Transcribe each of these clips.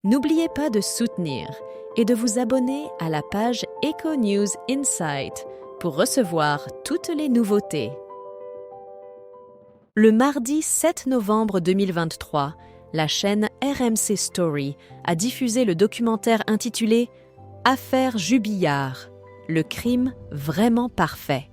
N'oubliez pas de soutenir et de vous abonner à la page Eco News Insight pour recevoir toutes les nouveautés. Le mardi 7 novembre 2023, la chaîne RMC Story a diffusé le documentaire intitulé « Affaire Jubillard, le crime vraiment parfait ».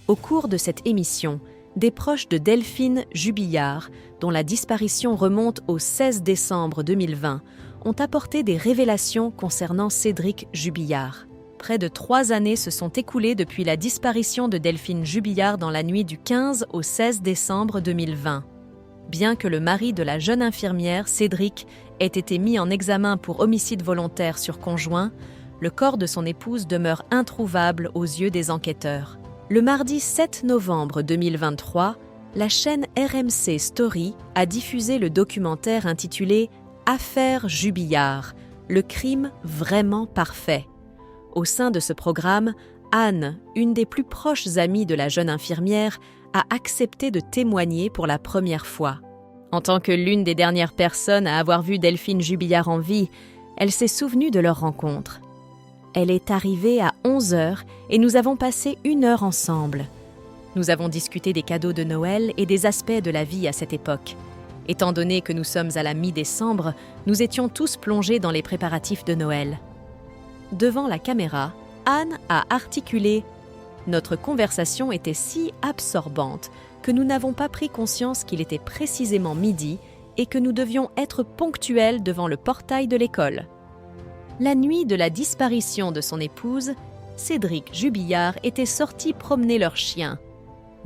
Au cours de cette émission, des proches de Delphine Jubillard, dont la disparition remonte au 16 décembre 2020, ont apporté des révélations concernant Cédric Jubillard. Près de 3 années se sont écoulées depuis la disparition de Delphine Jubillard dans la nuit du 15 au 16 décembre 2020. Bien que le mari de la jeune infirmière, Cédric, ait été mis en examen pour homicide volontaire sur conjoint, le corps de son épouse demeure introuvable aux yeux des enquêteurs. Le mardi 7 novembre 2023, la chaîne RMC Story a diffusé le documentaire intitulé « Affaire Jubillard, le crime vraiment parfait ». Au sein de ce programme, Anne, une des plus proches amies de la jeune infirmière, a accepté de témoigner pour la première fois. En tant que l'une des dernières personnes à avoir vu Delphine Jubillard en vie, elle s'est souvenue de leur rencontre. Elle est arrivée à 11h et nous avons passé 1 heure ensemble. Nous avons discuté des cadeaux de Noël et des aspects de la vie à cette époque. Étant donné que nous sommes à la mi-décembre, nous étions tous plongés dans les préparatifs de Noël. Devant la caméra, Anne a articulé « Notre conversation était si absorbante que nous n'avons pas pris conscience qu'il était précisément midi et que nous devions être ponctuels devant le portail de l'école. » La nuit de la disparition de son épouse, Cédric Jubillard était sorti promener leur chien.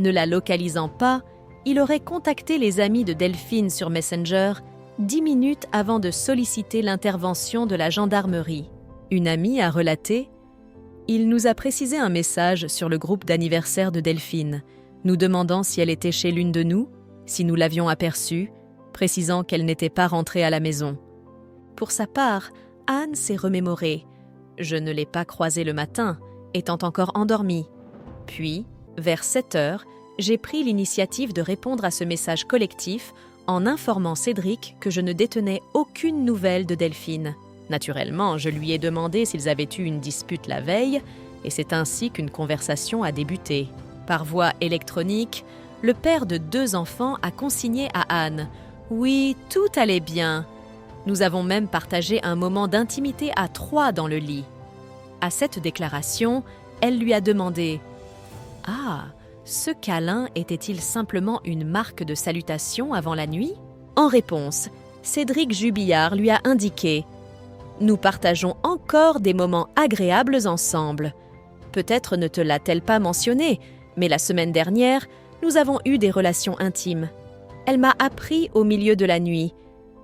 Ne la localisant pas, il aurait contacté les amis de Delphine sur Messenger 10 minutes avant de solliciter l'intervention de la gendarmerie. Une amie a relaté « Il nous a précisé un message sur le groupe d'anniversaire de Delphine, nous demandant si elle était chez l'une de nous, si nous l'avions aperçue, précisant qu'elle n'était pas rentrée à la maison. » Pour sa part, Anne s'est remémorée « Je ne l'ai pas croisée le matin, étant encore endormie. » Puis, vers 7h, j'ai pris l'initiative de répondre à ce message collectif en informant Cédric que je ne détenais aucune nouvelle de Delphine. Naturellement, je lui ai demandé s'ils avaient eu une dispute la veille, et c'est ainsi qu'une conversation a débuté. Par voie électronique, le père de 2 enfants a consigné à Anne « Oui, tout allait bien ». Nous avons même partagé un moment d'intimité à 3 dans le lit. À cette déclaration, elle lui a demandé « Ah, ce câlin était-il simplement une marque de salutation avant la nuit ?» En réponse, Cédric Jubillard lui a indiqué « Nous partageons encore des moments agréables ensemble. Peut-être ne te l'a-t-elle pas mentionné, mais la semaine dernière, nous avons eu des relations intimes. Elle m'a appris au milieu de la nuit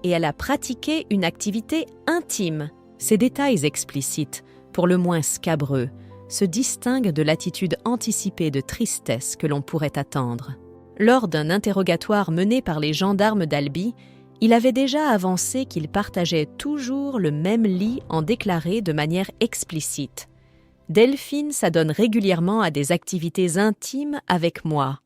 et elle a pratiqué une activité intime. » Ces détails explicites, pour le moins scabreux, se distinguent de l'attitude anticipée de tristesse que l'on pourrait attendre. Lors d'un interrogatoire mené par les gendarmes d'Albi, il avait déjà avancé qu'il partageait toujours le même lit en déclaré de manière explicite. « Delphine s'adonne régulièrement à des activités intimes avec moi.